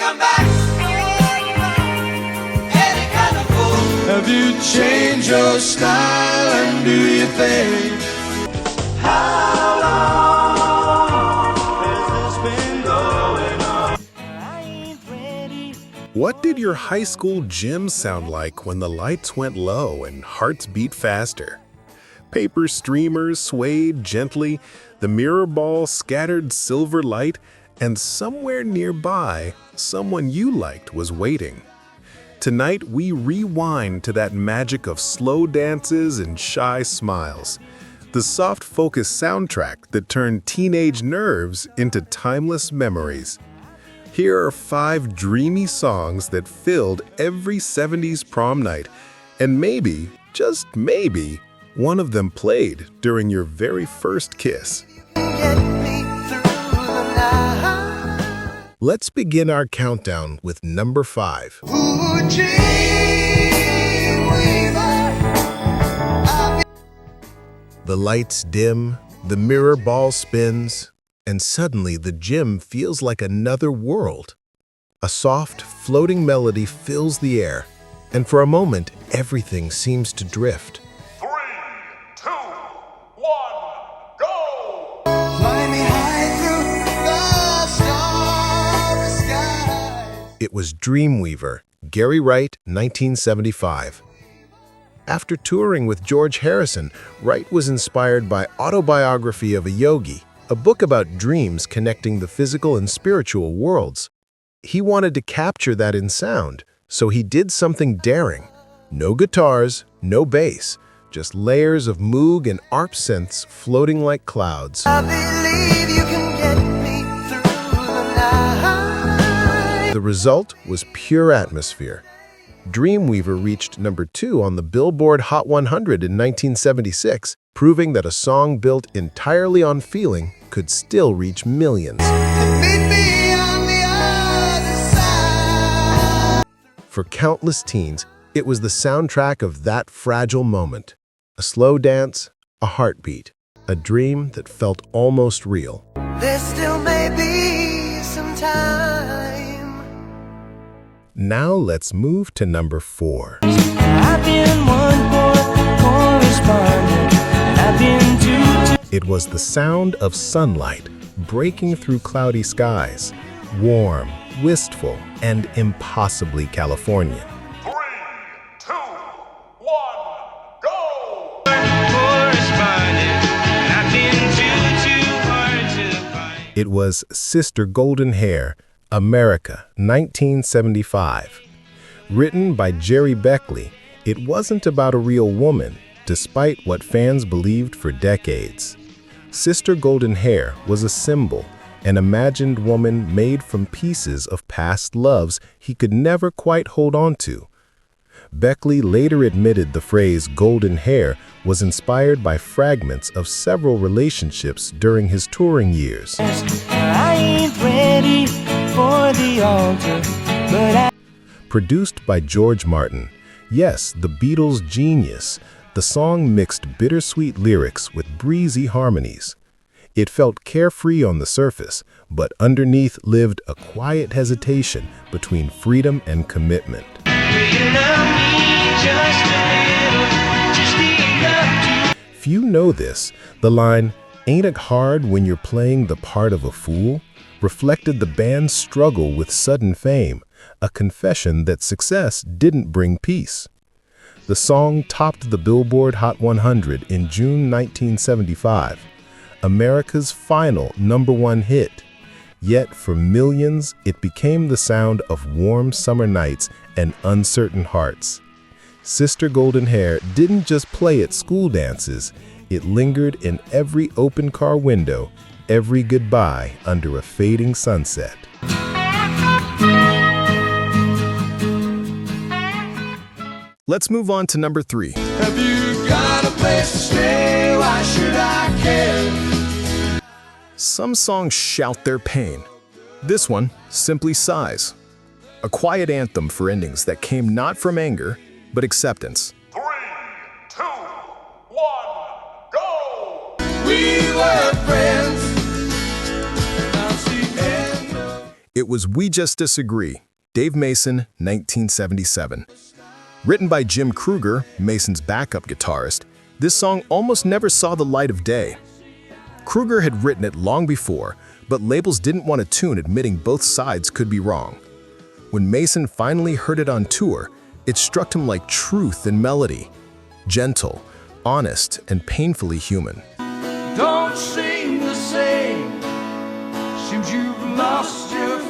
I'm back. Any kind of fool. Have you changed your style and do you think? How long has this been going on? I ain't ready. What did your high school gym sound like when the lights went low and hearts beat faster? Paper streamers swayed gently, the mirror ball scattered silver light, and somewhere nearby, someone you liked was waiting. Tonight, we rewind to that magic of slow dances and shy smiles, the soft focus soundtrack that turned teenage nerves into timeless memories. Here are 5 dreamy songs that filled every 70s prom night, and maybe, just maybe, one of them played during your very first kiss. Let's begin our countdown with number 5. The lights dim, the mirror ball spins, and suddenly the gym feels like another world. A soft, floating melody fills the air, and for a moment, everything seems to drift. 3, 2, 1, go! Fly me high through the starry skies. It was Dreamweaver, Gary Wright, 1975. After touring with George Harrison, Wright was inspired by Autobiography of a Yogi, a book about dreams connecting the physical and spiritual worlds. He wanted to capture that in sound, so he did something daring. No guitars, no bass, just layers of Moog and ARP synths floating like clouds. I believe you can get me through the night. The result was pure atmosphere. Dreamweaver reached number 2 on the Billboard Hot 100 in 1976, proving that a song built entirely on feeling could still reach millions. Meet me on the other side. For countless teens, it was the soundtrack of that fragile moment. A slow dance, a heartbeat, a dream that felt almost real. There still may be some time. Now let's move to number 4. I've been one correspondent, and I've been two. It was the sound of sunlight breaking through cloudy skies, warm, wistful, and impossibly Californian. 3, 2, 1, go! Correspondent, and I've been too hard to find. It was Sister Golden Hair, America, 1975. Written by Jerry Beckley, it wasn't about a real woman, despite what fans believed for decades. Sister Golden Hair was a symbol, an imagined woman made from pieces of past loves he could never quite hold on to. Beckley later admitted the phrase golden hair was inspired by fragments of several relationships during his touring years. I ain't ready for the altar, but I. Produced by George Martin, yes, the Beatles' genius, the song mixed bittersweet lyrics with breezy harmonies. It felt carefree on the surface, but underneath lived a quiet hesitation between freedom and commitment. Do you love me just a little, just enough to. Few know this. The line, "Ain't it hard when you're playing the part of a fool?" reflected the band's struggle with sudden fame, a confession that success didn't bring peace. The song topped the Billboard Hot 100 in June 1975, America's final #1 hit. Yet for millions, it became the sound of warm summer nights and uncertain hearts. Sister Golden Hair didn't just play at school dances, it lingered in every open car window, every goodbye under a fading sunset. Let's move on to number 3. Have you got a place to stay? Why should I care? Some songs shout their pain. This one simply sighs. A quiet anthem for endings that came not from anger, but acceptance. 3, 2, 1, go! We were friends. That's the end of It was We Just Disagree, Dave Mason, 1977. Written by Jim Kruger, Mason's backup guitarist, this song almost never saw the light of day. Kruger had written it long before, but labels didn't want a tune admitting both sides could be wrong. When Mason finally heard it on tour, it struck him like truth in melody. Gentle, honest, and painfully human. Don't seem the same. Seems you've lost your feet.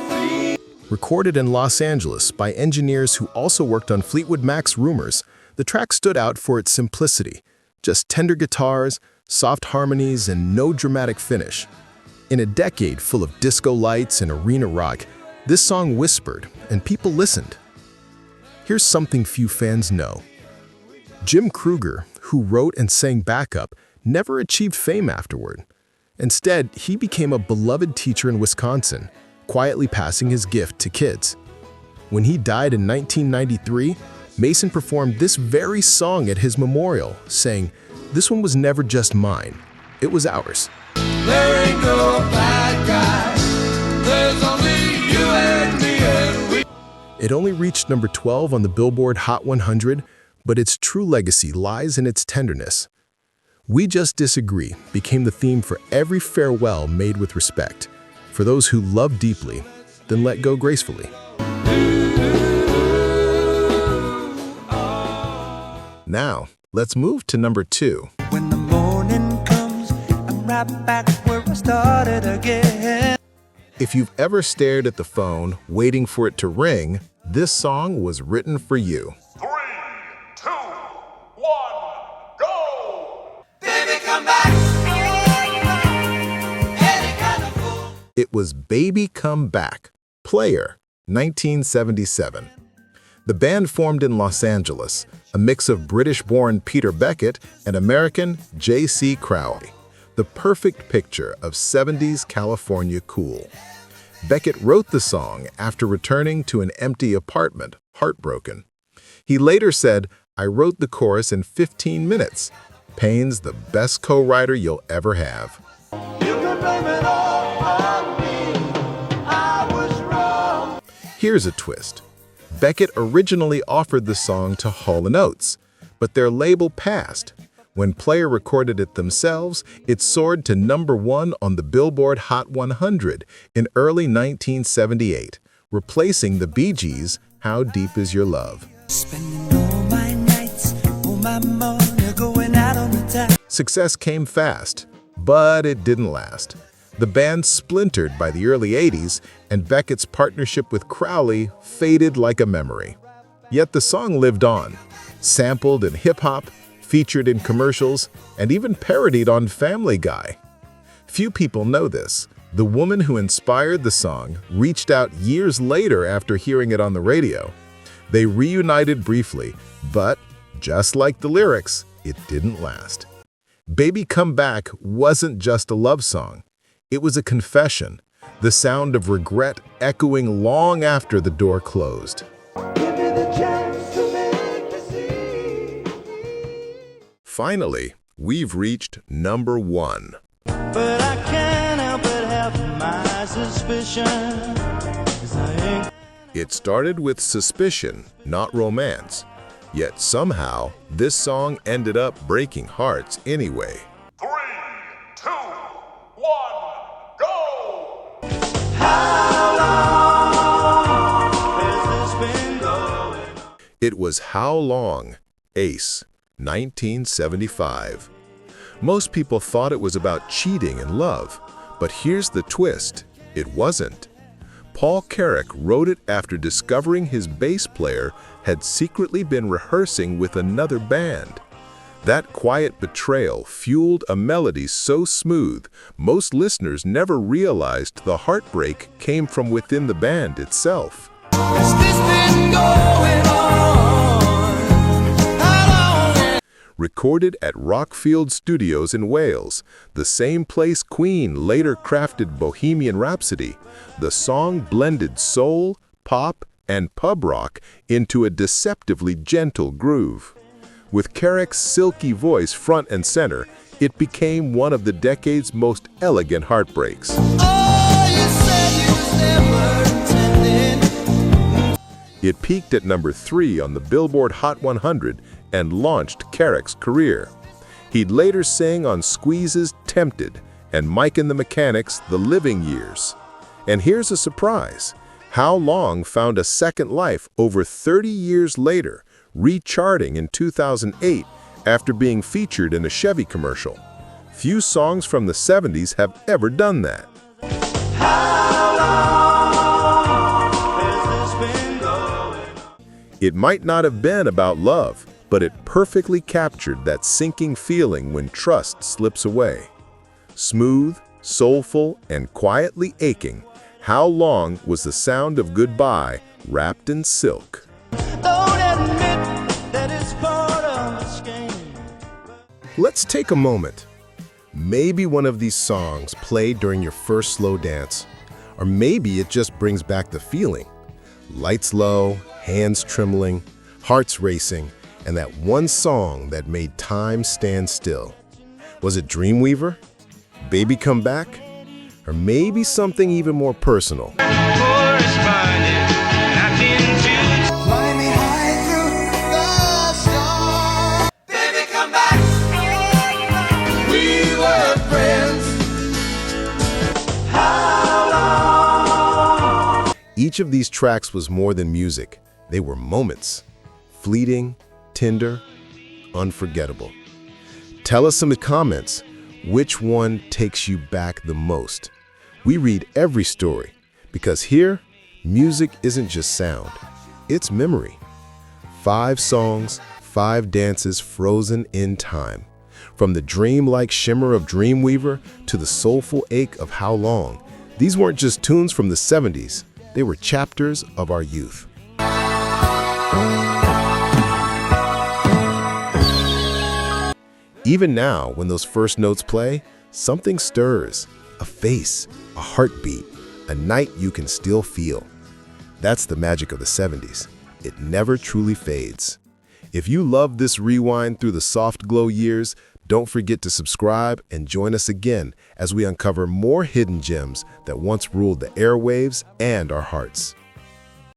Recorded in Los Angeles by engineers who also worked on Fleetwood Mac's Rumors, the track stood out for its simplicity. Just tender guitars, soft harmonies, and no dramatic finish. In a decade full of disco lights and arena rock, this song whispered, and people listened. Here's something few fans know. Jim Kruger, who wrote and sang backup, never achieved fame afterward. Instead, he became a beloved teacher in Wisconsin, quietly passing his gift to kids. When he died in 1993, Mason performed this very song at his memorial, saying, "This one was never just mine, it was ours." There ain't no bad guy. There's only you and me and we. It only reached number 12 on the Billboard Hot 100, but its true legacy lies in its tenderness. We Just Disagree became the theme for every farewell made with respect. For those who love deeply, then let go gracefully. Now, let's move to number 2. When the morning comes, I'm right back where I started again. If you've ever stared at the phone, waiting for it to ring, this song was written for you. 3, 2, 1, go! Baby, come back. Any kind of fool. It was Baby Come Back, Player, 1977. The band formed in Los Angeles, a mix of British-born Peter Beckett and American J.C. Crowley, the perfect picture of 70s California cool. Beckett wrote the song after returning to an empty apartment, heartbroken. He later said, "I wrote the chorus in 15 minutes. Payne's the best co-writer you'll ever have." You can blame it all on me. I was wrong. Here's a twist. Beckett originally offered the song to Hall & Oates, but their label passed. When Player recorded it themselves, it soared to number 1 on the Billboard Hot 100 in early 1978, replacing the Bee Gees' How Deep Is Your Love. Spending all my nights, all my money going out on the town. Success came fast, but it didn't last. The band splintered by the early 80s, and Beckett's partnership with Crowley faded like a memory. Yet the song lived on, sampled in hip-hop, featured in commercials, and even parodied on Family Guy. Few people know this. The woman who inspired the song reached out years later after hearing it on the radio. They reunited briefly, but just like the lyrics, it didn't last. Baby Come Back wasn't just a love song. It was a confession, the sound of regret echoing long after the door closed. Give me the chance to make you see. Finally, we've reached number 1. But I can't help but have my suspicion. 'Cause I ain't. It started with suspicion, not romance. Yet somehow, this song ended up breaking hearts anyway. 3, 2, 1, go! How long has this been going? It was How Long, Ace, 1975. Most people thought it was about cheating and love, but here's the twist, it wasn't. Paul Carrack wrote it after discovering his bass player had secretly been rehearsing with another band. That quiet betrayal fueled a melody so smooth, most listeners never realized the heartbreak came from within the band itself. Has this been going on? How long? Recorded at Rockfield Studios in Wales, the same place Queen later crafted Bohemian Rhapsody, the song blended soul, pop, and pub rock into a deceptively gentle groove. With Carrack's silky voice front and center, it became one of the decade's most elegant heartbreaks. Oh, you said you was never It peaked at number 3 on the Billboard Hot 100 and launched Carrick's career. He'd later sing on Squeeze's Tempted and Mike and the Mechanics' The Living Years. And here's a surprise. How Long found a second life over 30 years later, recharting in 2008 after being featured in a Chevy commercial. Few songs from the 70s have ever done that. It might not have been about love, but it perfectly captured that sinking feeling when trust slips away. Smooth, soulful, and quietly aching, How Long was the sound of goodbye wrapped in silk. Let's take a moment. Maybe one of these songs played during your first slow dance, or maybe it just brings back the feeling. Lights low, hands trembling, hearts racing, and that one song that made time stand still. Was it Dreamweaver? Baby Come Back? Or maybe something even more personal? Each of these tracks was more than music. They were moments. Fleeting, tender, unforgettable. Tell us in the comments, which one takes you back the most? We read every story, because here, music isn't just sound, it's memory. 5 songs, 5 dances frozen in time. From the dreamlike shimmer of Dreamweaver to the soulful ache of How Long, these weren't just tunes from the 70s, they were chapters of our youth. Even now, when those first notes play, something stirs. A face, a heartbeat, a night you can still feel. That's the magic of the 70s. It never truly fades. If you love this rewind through the soft glow years, don't forget to subscribe and join us again as we uncover more hidden gems that once ruled the airwaves and our hearts.